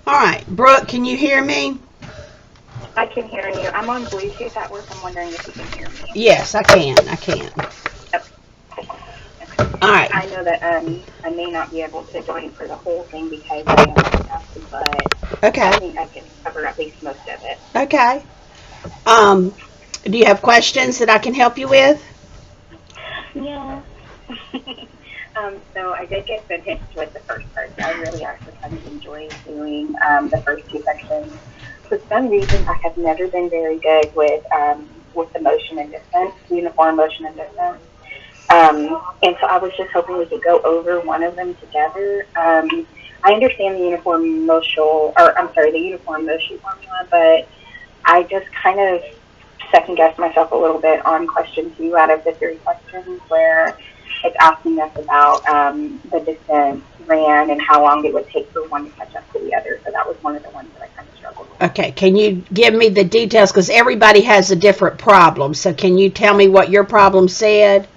All right, Brooke, can you hear me? I can hear you. I'm on Bluetooth at work. I'm wondering if you can hear me. Yes, I can. I can. All right. I know that I may not be able to join for the whole thing because I am stuck, but Okay. I think I can cover at least most of it. Okay. Do you have questions that I can help you with? Yeah. So I did get finished with the first part. I really actually kind of enjoyed doing the first two sections. For some reason, I have never been very good with the motion and distance, uniform motion and distance. And so I was just hoping we could go over one of them together. I understand the the uniform motion formula, but I just kind of second guessed myself a little bit on question 2 out of the 3 questions where it's asking us about the distance ran and how long it would take for one to catch up to the other. So that was one of the ones that I kind of struggled with. Okay, can you give me the details? Because everybody has a different problem. So can you tell me what your problem said?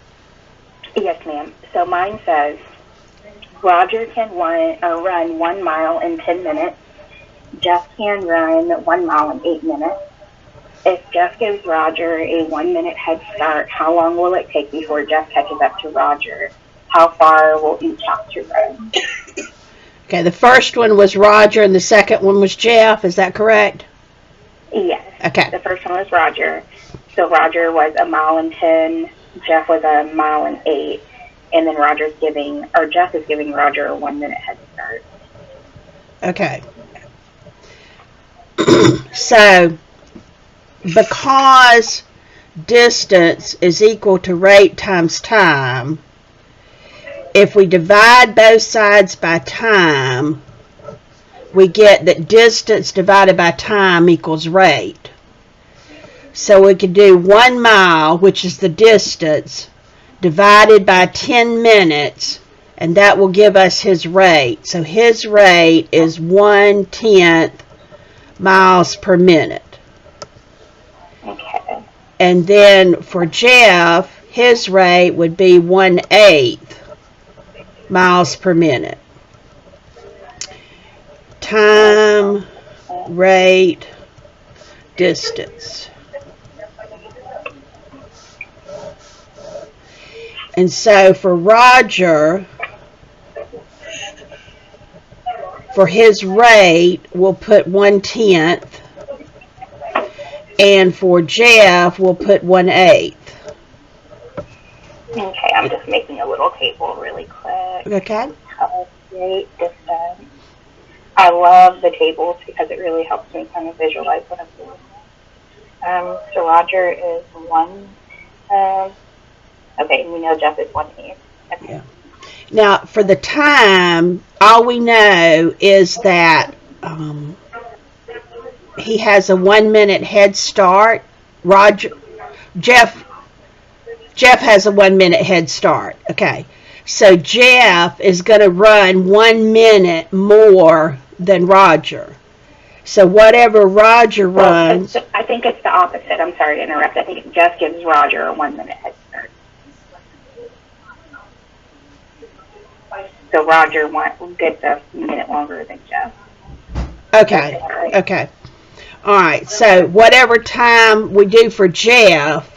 Yes, ma'am. So mine says, Roger can run 1 mile in 10 minutes. Jeff can run 1 mile in 8 minutes. If Jeff gives Roger a 1 minute head start, how long will it take before Jeff catches up to Roger? How far will each have to run? Okay, the first one was Roger and the second one was Jeff. Is that correct? Yes. Okay. The first one was Roger. So Roger was 1 mile and 10. Jeff was 1 mile and 8. And then Jeff is giving Roger a 1 minute head start. Okay. So, because distance is equal to rate times time, if we divide both sides by time, we get that distance divided by time equals rate. So we could do 1 mile, which is the distance, divided by 10 minutes, and that will give us his rate. So his rate is 1/10 miles per minute. Okay. And then for Jeff, his rate would be 1/8 miles per minute. Time, rate, distance. And so for Roger, for his rate, we'll put 1/10. And for Jeff, we'll put 1/8. Okay, I'm just making a little table really quick. Okay. Rate, distance. I love the tables because it really helps me kind of visualize what I'm doing. So Roger is 1. Okay, and we know Jeff is 1/8. Okay. Yeah. Now, for the time, all we know is that he has a 1 minute head start. Jeff has a 1 minute head start. Okay. So Jeff is going to run 1 minute more than Roger. So whatever Roger runs... I think it's the opposite. I'm sorry to interrupt. I think Jeff gives Roger a 1 minute head start. So Roger gets a minute longer than Jeff. Okay. All right. So whatever time we do for Jeff,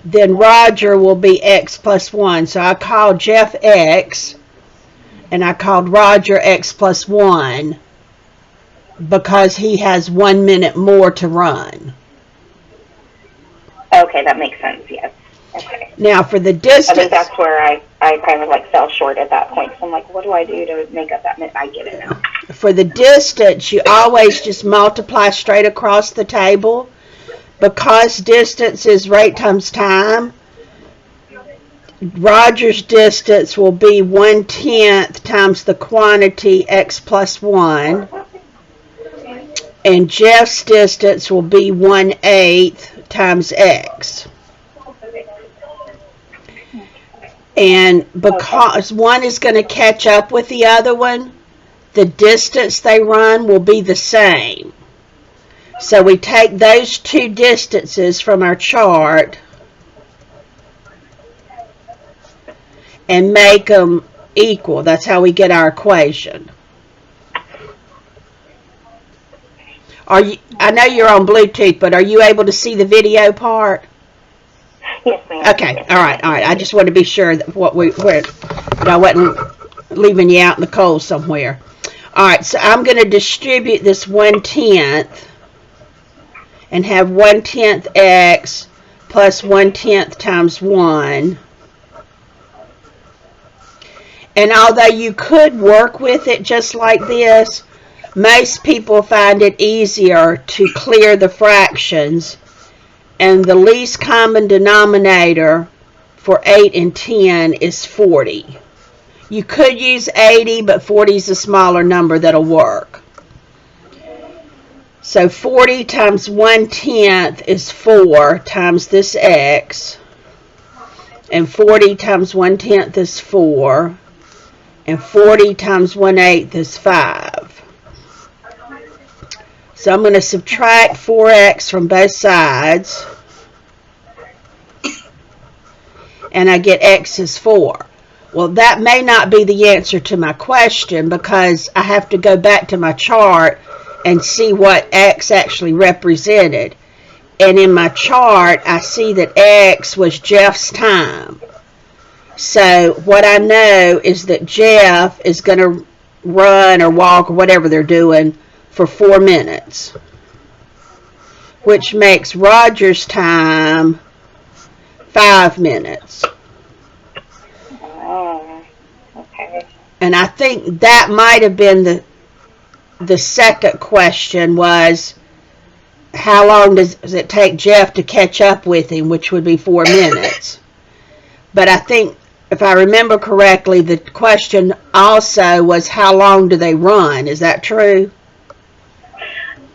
then Roger will be X plus 1. So I called Jeff X, and I called Roger X plus 1, because he has 1 minute more to run. Okay, that makes sense, yes. Okay. Now for the distance... I think that's where I kind of like fell short at that point. So I'm like, what do I do to make up that minute? I get it now. For the distance, you always just multiply straight across the table. Because distance is rate times time, Roger's distance will be 1/10 times the quantity X plus 1. And Jeff's distance will be 1/8 times X. And because one is going to catch up with the other one, the distance they run will be the same. So we take those two distances from our chart and make them equal. That's how we get our equation. Are you? I know you're on Bluetooth, but are you able to see the video part? Yes, ma'am. Okay. Yes, All right. All right. I just want to be sure that that I wasn't leaving you out in the cold somewhere. All right. So I'm going to distribute this 1/10 and have 1/10 x plus 1/10 times 1. And although you could work with it just like this, most people find it easier to clear the fractions, and the least common denominator for 8 and 10 is 40. You could use 80, but 40 is a smaller number that'll work. So 40 times 1/10 is 4 times this x, and 40 times 1/10 is 4, and 40 times 1/8 is 5. So I'm going to subtract 4x from both sides, and I get x is 4. Well, that may not be the answer to my question, because I have to go back to my chart and see what x actually represented. And in my chart, I see that x was Jeff's time. So what I know is that Jeff is going to run or walk or whatever they're doing for 4 minutes, which makes Roger's time 5 minutes. Oh, okay. And I think that might have been the second question, was how long does it take Jeff to catch up with him, which would be 4 minutes. But I think, if I remember correctly, the question also was how long do they run? Is that true?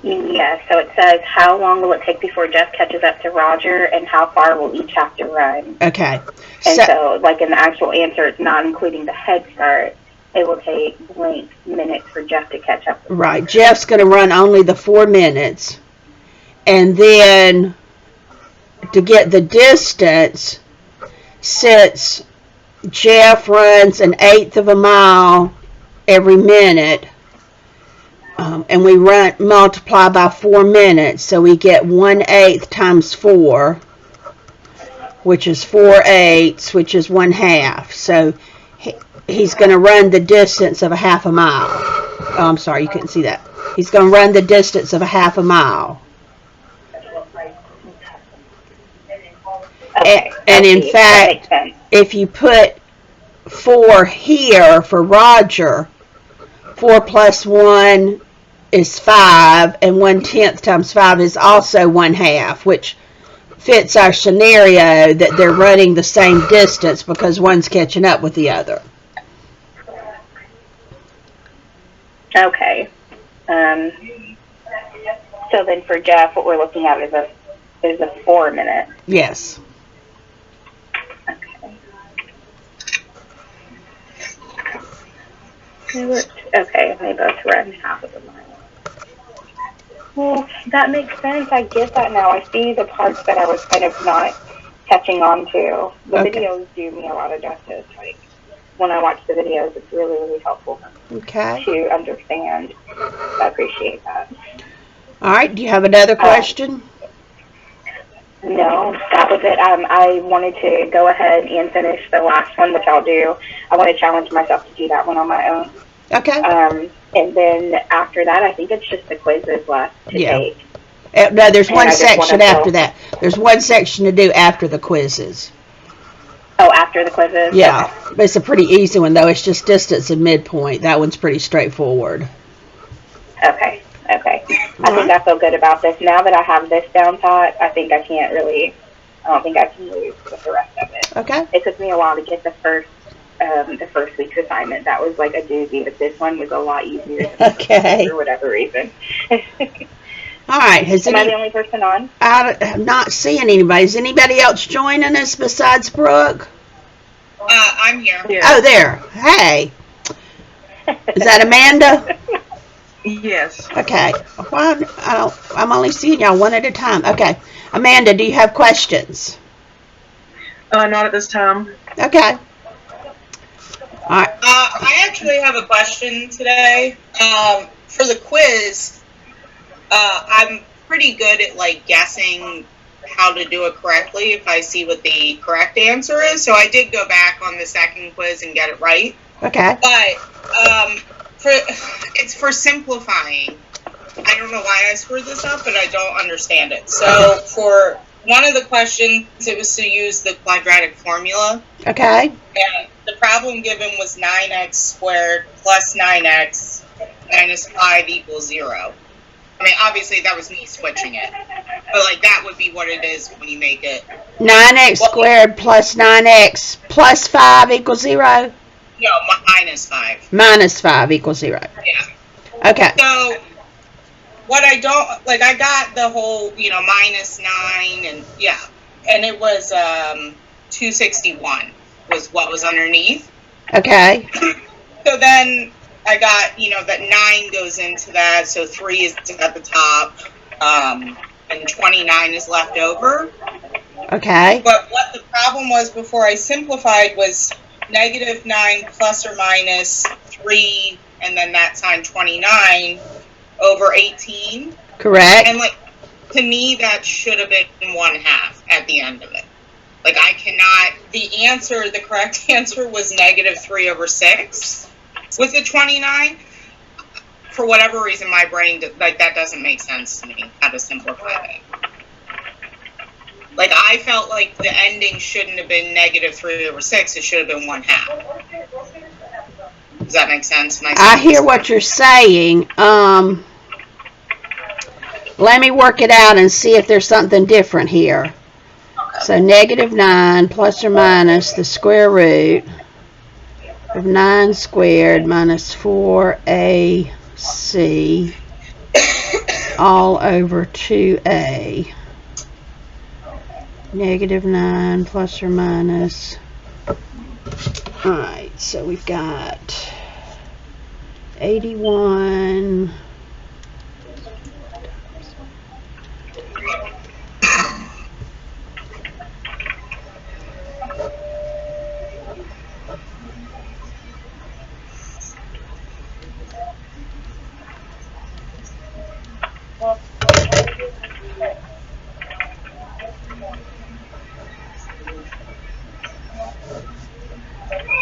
Yes, so it says how long will it take before Jeff catches up to Roger, and how far will each have to run. Okay. And so like in the actual answer, it's not including the head start. It will take blank minutes for Jeff to catch up. Right. Jeff's going to run only the 4 minutes. And then to get the distance, since Jeff runs 1/8 of a mile every minute, and we multiply by 4 minutes, so we get 1/8 times 4, which is 4/8, which is 1/2. So he's going to run the distance of a half a mile. Oh, I'm sorry, you couldn't see that. He's going to run the distance of a half a mile. Okay. And in fact, if you put 4 here for Roger, 4 plus 1 is 5, and 1/10 times 5 is also 1/2, which fits our scenario that they're running the same distance because one's catching up with the other. Okay. So then for Jeff, what we're looking at is a 4 minute. Yes. Okay, they both run half of a mile. Well, that makes sense. I get that now. I see the parts that I was kind of not catching on to. The videos do me a lot of justice. Like, when I watch the videos, it's really, really helpful to understand. I appreciate that. All right. Do you have another question? No, that was it. I wanted to go ahead and finish the last one, which I'll do. I want to challenge myself to do that one on my own. Okay. And then after that, I think it's just the quizzes left to take. No, there's one section after that. There's one section to do after the quizzes. Oh, after the quizzes? Yeah. Okay. It's a pretty easy one, though. It's just distance and midpoint. That one's pretty straightforward. Okay. I think I feel good about this. Now that I have this down pat, I think I don't think I can lose with the rest of it. Okay. It took me a while to get the first week's assignment. That was like a doozy, but this one was a lot easier for whatever reason. All right. Am I the only person on? I'm not seeing anybody. Is anybody else joining us besides Brooke? I'm here. Oh, there. Hey. Is that Amanda? Yes. Okay. Well, I'm only seeing y'all one at a time. Okay. Amanda, do you have questions? Not at this time. Okay. All right. I actually have a question today. For the quiz, I'm pretty good at like guessing how to do it correctly if I see what the correct answer is. So I did go back on the second quiz and get it right. Okay. But it's for simplifying. I don't know why I screwed this up, but I don't understand it. So for one of the questions, it was to use the quadratic formula. Okay. And the problem given was 9x squared plus 9x minus 5 equals 0. I mean, obviously that was me switching it. But like that would be what it is when you make it. 9x squared plus 9x plus 5 equals 0? No, minus 5. Minus 5 equals 0. Yeah. Okay. So what I don't, like I got the whole, minus 9 and yeah. And it was 261 was what was underneath. Okay. So then I got, that 9 goes into that, so 3 is at the top, and 29 is left over. Okay. But what the problem was before I simplified was negative 9 plus or minus 3, and then that sign 29 over 18. Correct. And, to me, that should have been 1/2 at the end of it. I cannot, the correct answer was negative 3 over 6. With the 29, for whatever reason, my brain, that doesn't make sense to me, how to simplify that. I felt like the ending shouldn't have been negative 3 over 6, it should have been 1/2. Does that make sense? I hear what you're saying. Let me work it out and see if there's something different here. Okay. So negative 9 plus or minus the square root of 9 squared minus 4ac all over 2a. Negative 9 plus or minus. Alright, so we've got 81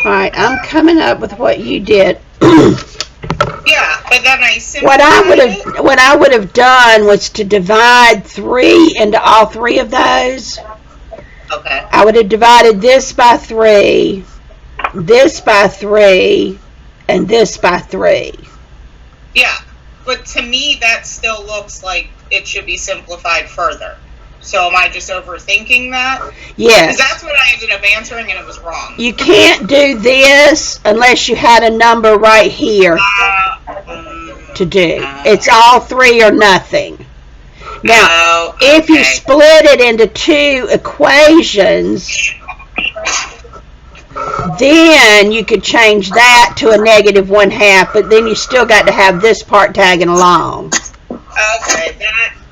Alright, I'm coming up with what you did. Yeah, but then I simplified What I would have done was to divide 3 into all 3 of those. Okay. I would have divided this by 3, this by 3, and this by 3. Yeah, but to me that still looks like it should be simplified further. So am I just overthinking that? Yes. Because that's what I ended up answering and it was wrong. You can't do this unless you had a number right here to do. It's all 3 or nothing. Now, if you split it into 2 equations, then you could change that to a negative 1/2, but then you still got to have this part tagging along. Okay,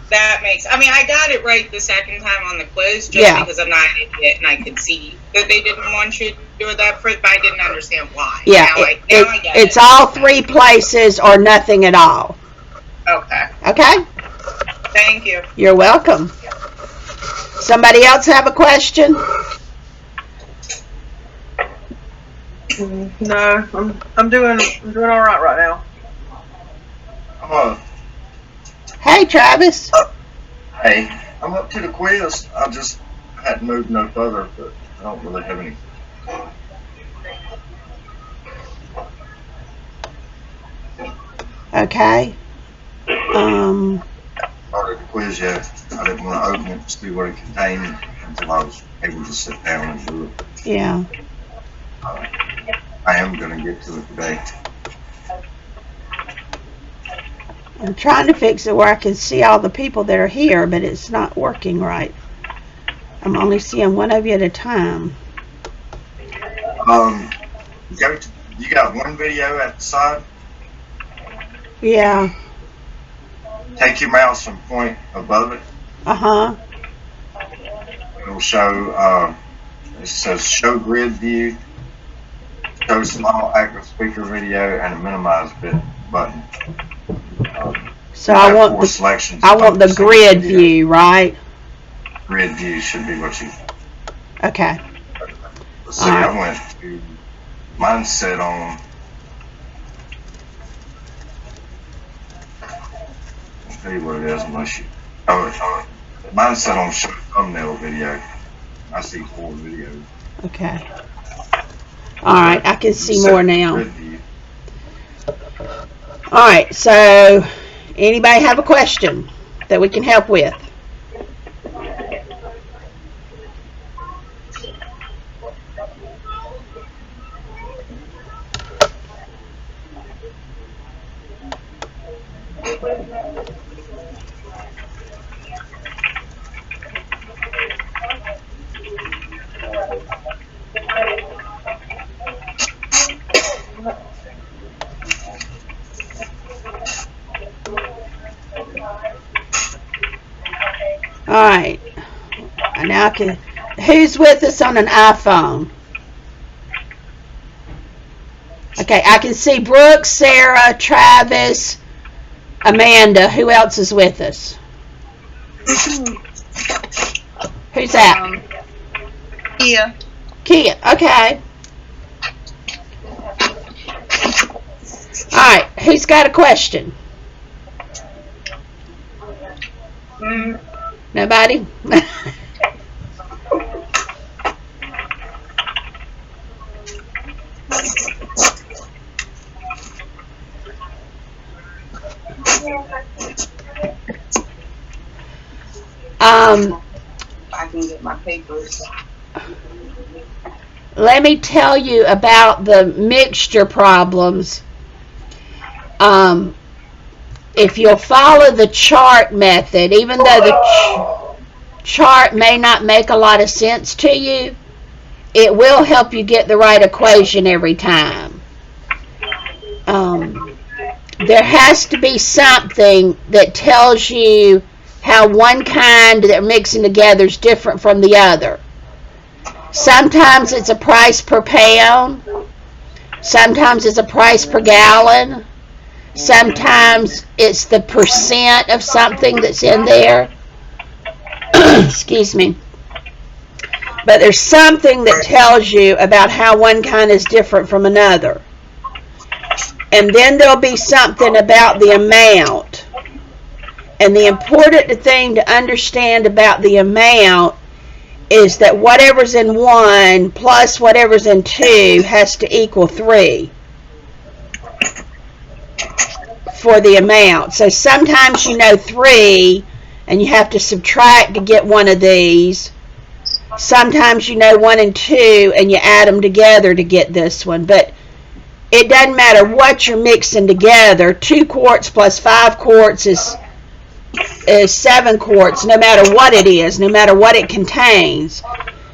that makes, I got it right the second time on the quiz just because I'm not an idiot and I could see that they didn't want you to do that first, but I didn't understand why. Yeah, now I get it's all 3 places or nothing at all. Okay. Okay? Thank you. You're welcome. Somebody else have a question? No, I'm doing all right now. Hey, Travis. Hey, I'm up to the quiz. I just hadn't moved no further, but I don't really have any. Okay. Started the quiz yet. I didn't want to open it to see what it contained until I was able to sit down and do it. Yeah. I am going to get to it today. I'm trying to fix it where I can see all the people that are here, but it's not working right. I'm only seeing one of you at a time. You got one video at the side? Yeah. Take your mouse and point above it. Uh-huh. It'll show, it says show grid view, show small active speaker video, and a minimize bit button. So I want Four the selections. I want the Single grid video. view, right? Grid view should be what you. Okay. Let's see, I went to, mine's set on. I'll tell you what it is unless you. Oh, mine's set on show thumbnail video. I see 4 videos. Okay. All right, I can see Set more now. grid view. All right, so anybody have a question that we can help with? All right. Now I can. Who's with us on an iPhone? Okay, I can see Brooke, Sarah, Travis, Amanda. Who else is with us? Who's that? Kia. Kia. Okay. All right. Who's got a question? Nobody? I can get my papers. Let me tell you about the mixture problems. If you'll follow the chart method, even though the chart may not make a lot of sense to you, it will help you get the right equation every time. There has to be something that tells you how one kind that they're mixing together is different from the other. Sometimes it's a price per pound. Sometimes it's a price per gallon. Sometimes it's the percent of something that's in there. Excuse me. But there's something that tells you about how one kind is different from another. And then there'll be something about the amount. And the important thing to understand about the amount is that whatever's in 1 plus whatever's in 2 has to equal 3 for the amount. So sometimes you know 3 and you have to subtract to get one of these. Sometimes you know 1 and 2 and you add them together to get this one. But it doesn't matter what you're mixing together. 2 quarts plus 5 quarts is 7 quarts, no matter what it is, no matter what it contains.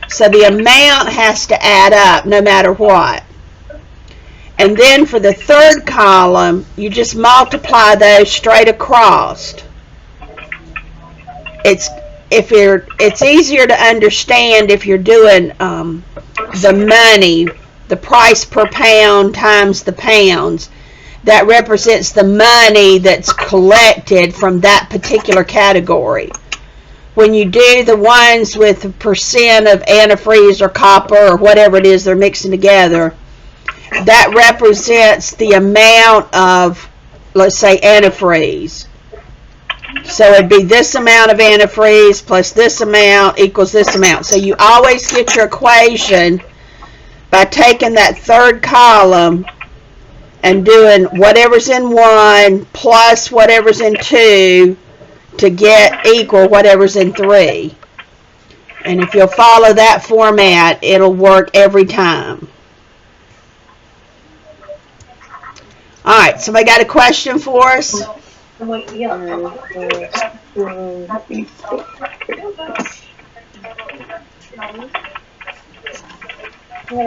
So the amount has to add up no matter what. And then for the third column, you just multiply those straight across. It's easier to understand if you're doing the money, the price per pound times the pounds. That represents the money that's collected from that particular category. When you do the ones with a percent of antifreeze or copper or whatever it is they're mixing together, that represents the amount of, let's say, antifreeze. So it'd be this amount of antifreeze plus this amount equals this amount. So you always get your equation by taking that third column and doing whatever's in 1 plus whatever's in 2 to get equal whatever's in 3. And if you'll follow that format, it'll work every time. Alright, somebody got a question for us? I'm going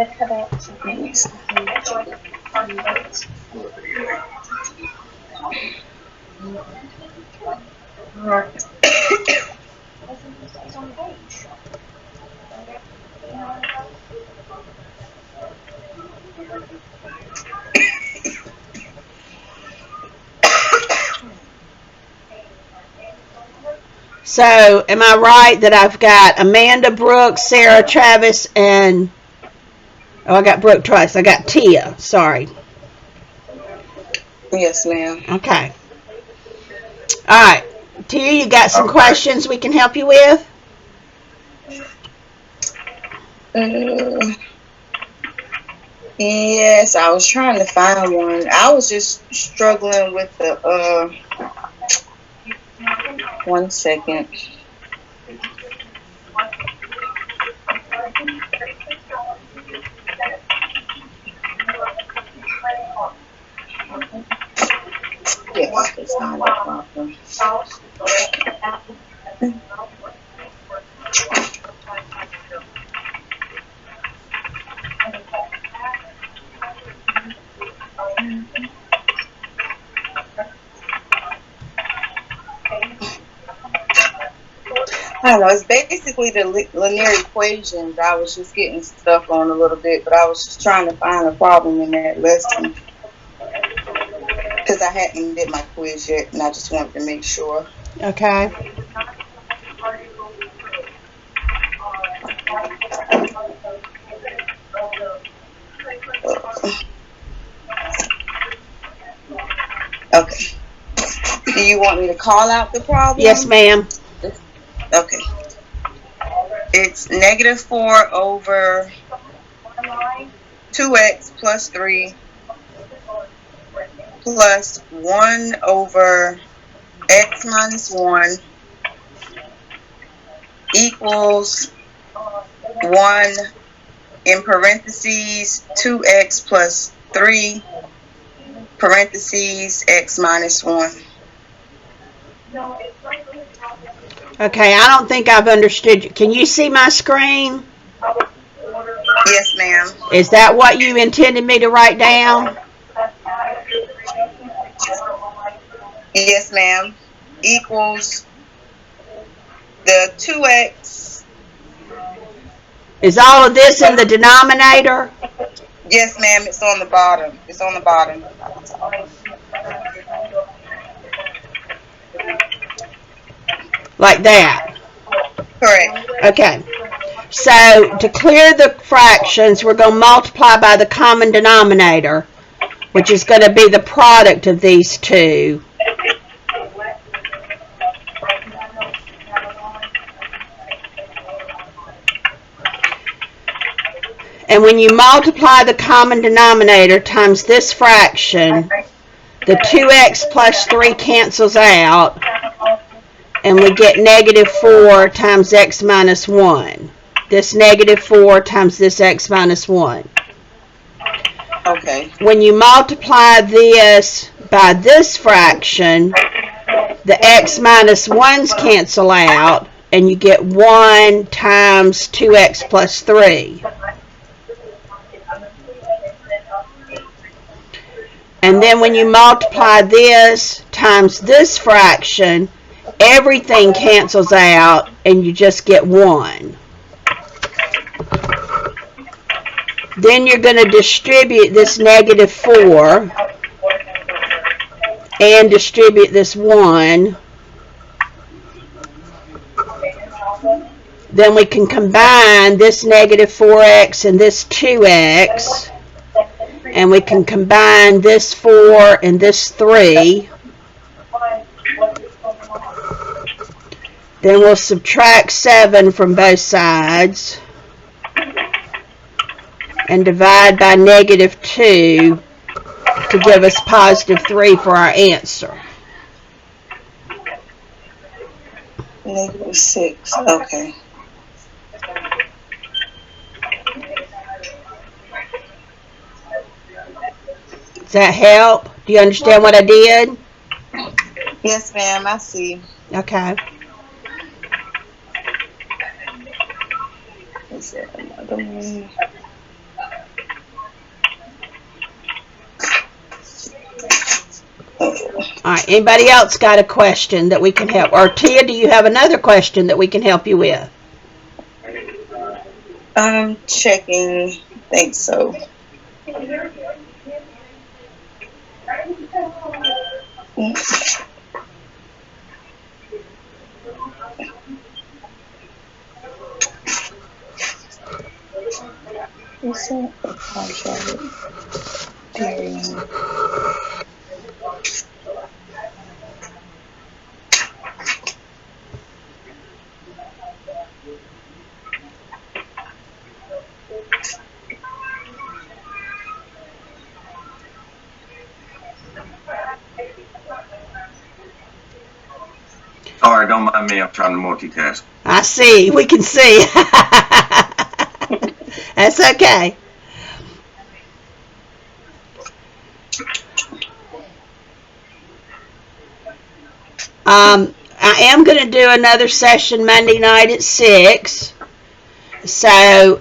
to cut out some things. So, am I right that I've got Amanda, Brooke, Sarah, Travis, and... Oh, I got Brooke twice. I got Tia. Sorry. Yes, ma'am. Okay. All right. Tia, you got some questions we can help you with? Yes, I was trying to find one. I was just struggling with the 1 second. Yes, it's not a problem. I don't know. It's basically the linear equations. I was just getting stuck on a little bit, but I was just trying to find a problem in that lesson because I hadn't did my quiz yet, and I just wanted to make sure. Okay. Okay. Do you want me to call out the problem? Yes, ma'am. Okay. It's -4 over 2x plus 3 plus 1 over x minus 1 equals 1 in parentheses 2x plus 3 parentheses x minus 1. Okay, I don't think I've understood you. Can you see my screen? Yes, ma'am. Is that what you intended me to write down? Yes, ma'am. Equals the 2x. Is all of this in the denominator? Yes, ma'am. It's on the bottom. It's on the bottom. Like that? Correct. Okay. So, to clear the fractions, we're going to multiply by the common denominator, which is going to be the product of these two. And when you multiply the common denominator times this fraction, the 2x plus 3 cancels out, and we get -4 times x minus 1. This -4 times this x minus 1. Okay. When you multiply this by this fraction, the x minus 1's cancel out, and you get 1 times 2x plus 3. And then when you multiply this times this fraction, everything cancels out, and you just get 1. Then you're going to distribute this -4 and distribute this 1. Then we can combine this -4x and this 2x. And we can combine this 4 and this 3. Then we'll subtract 7 from both sides. And divide by -2 to give us +3 for our answer. -6. Okay. Does that help? Do you understand what I did? Yes, ma'am. I see. Okay. Is there another one? All right. Anybody else got a question that we can help? Or Tia, do you have another question that we can help you with? I'm checking. Think so. is that? Oh, Charlotte. Darian. Sorry, don't mind me. I'm trying to multitask. I see. We can see. That's okay. I am going to do another session Monday night at 6. So,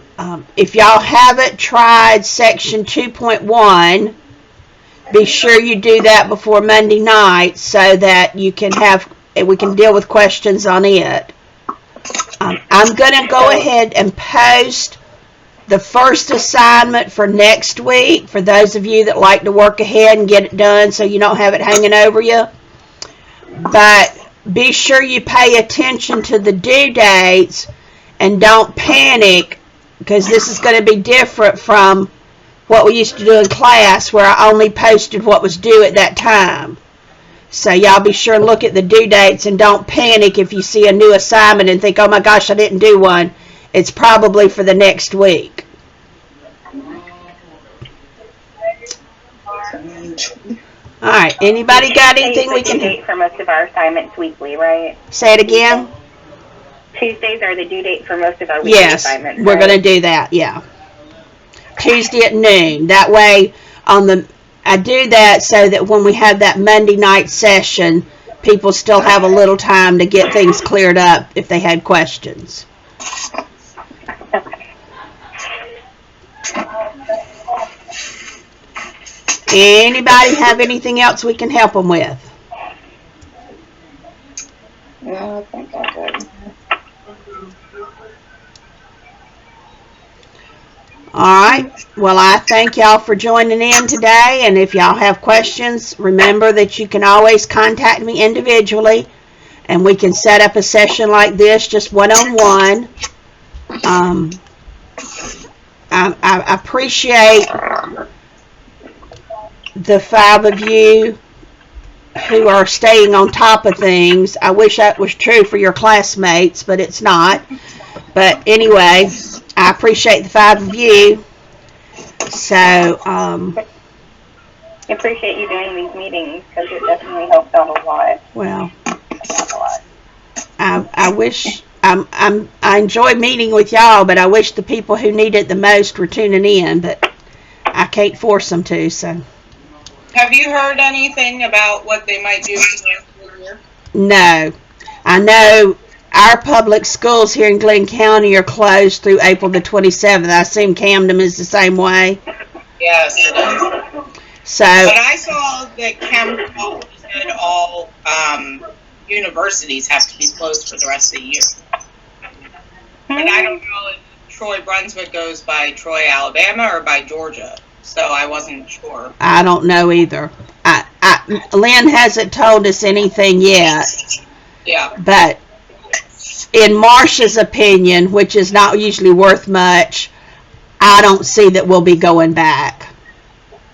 if y'all haven't tried section 2.1, be sure you do that before Monday night so that we can deal with questions on it. I'm going to go ahead and post the first assignment for next week for those of you that like to work ahead and get it done so you don't have it hanging over you. But be sure you pay attention to the due dates and don't panic, because this is going to be different from what we used to do in class where I only posted what was due at that time. So y'all be sure and look at the due dates and don't panic if you see a new assignment and think, oh my gosh, I didn't do one. It's probably for the next week. All right, anybody got anything we can... Date for most of our assignments weekly, right? Say it again? Tuesdays are the due date for most of our weekly assignments. Yes, we're going to do that, yeah. Tuesday at noon. That way, I do that so that when we have that Monday night session, people still have a little time to get things cleared up if they had questions. Okay. Anybody have anything else we can help them with? No, I think I got it. All right. Well, I thank y'all for joining in today. And if y'all have questions, remember that you can always contact me individually. And we can set up a session like this, just one-on-one. I appreciate the 5 of you who are staying on top of things. I wish that was true for your classmates, but it's not. But anyway, I appreciate the 5 of you. So, I appreciate you doing these meetings because it definitely helps out a lot. well, I wish I enjoy meeting with y'all, but I wish the people who need it the most were tuning in, but I can't force them to. So, Have you heard anything about what they might do for the rest of the year? no, I know our public schools here in Glenn County are closed through April the 27th. I assume Camden is the same way. Yes, it is. So, But I saw that Camden said all universities have to be closed for the rest of the year. And I don't know if Troy, Brunswick goes by Troy, Alabama, or by Georgia. So I wasn't sure. I don't know either. Lynn hasn't told us anything yet, Yeah. but in Marcia's opinion, which is not usually worth much, I don't see that we'll be going back.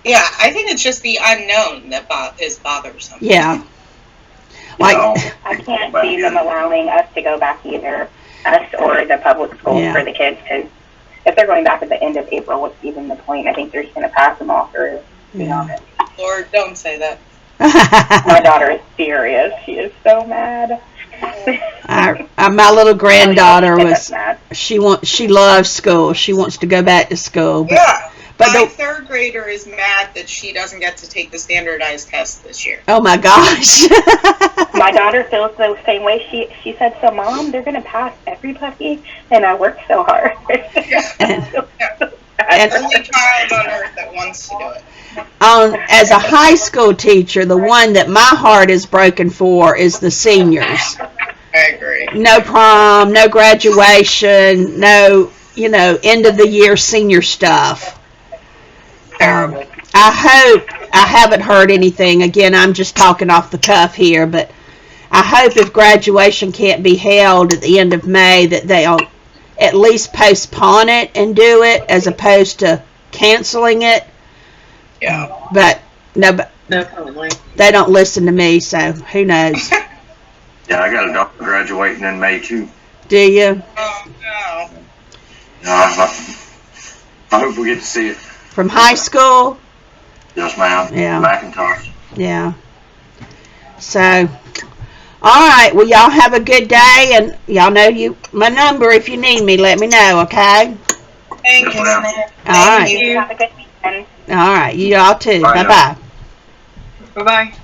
Yeah, I think it's just the unknown that is bothersome. Yeah. Like, I can't see them allowing us to go back either, us or the public schools Yeah. for the kids, because if they're going back at the end of April, what's even the point? I think they're just going to pass them off through, to be honest. Lord, don't say that. My daughter is furious. She is so mad. my little granddaughter She's was, mad. she loves school. She wants to go back to school. But, Yeah. but My the, third grader is mad that she doesn't get to take the standardized test this year. oh my gosh. My daughter feels the same way. She said, so Mom, they're going to pass everybody, and I worked so hard. Only child on earth that wants to do it. As a high school teacher, the one that my heart is broken for is the seniors. I agree. No prom, no graduation, no, end of the year senior stuff. Terrible. I haven't heard anything. Again, I'm just talking off the cuff here, but I hope if graduation can't be held at the end of May that they'll at least postpone it and do it as opposed to canceling it. Yeah. But no, but Definitely. they don't listen to me, so who knows? Yeah, I got a daughter graduating in May too. Do you? Oh, no. I hope we get to see it. From high school? Yes, ma'am. Yeah. Macintosh. Yeah. So, all right. Well, y'all have a good day, and y'all know my number. If you need me, let me know. Okay. Thank Yes, you. ma'am. All right. You have a good weekend. All right. You all too. Bye Bye now. bye. Bye-bye.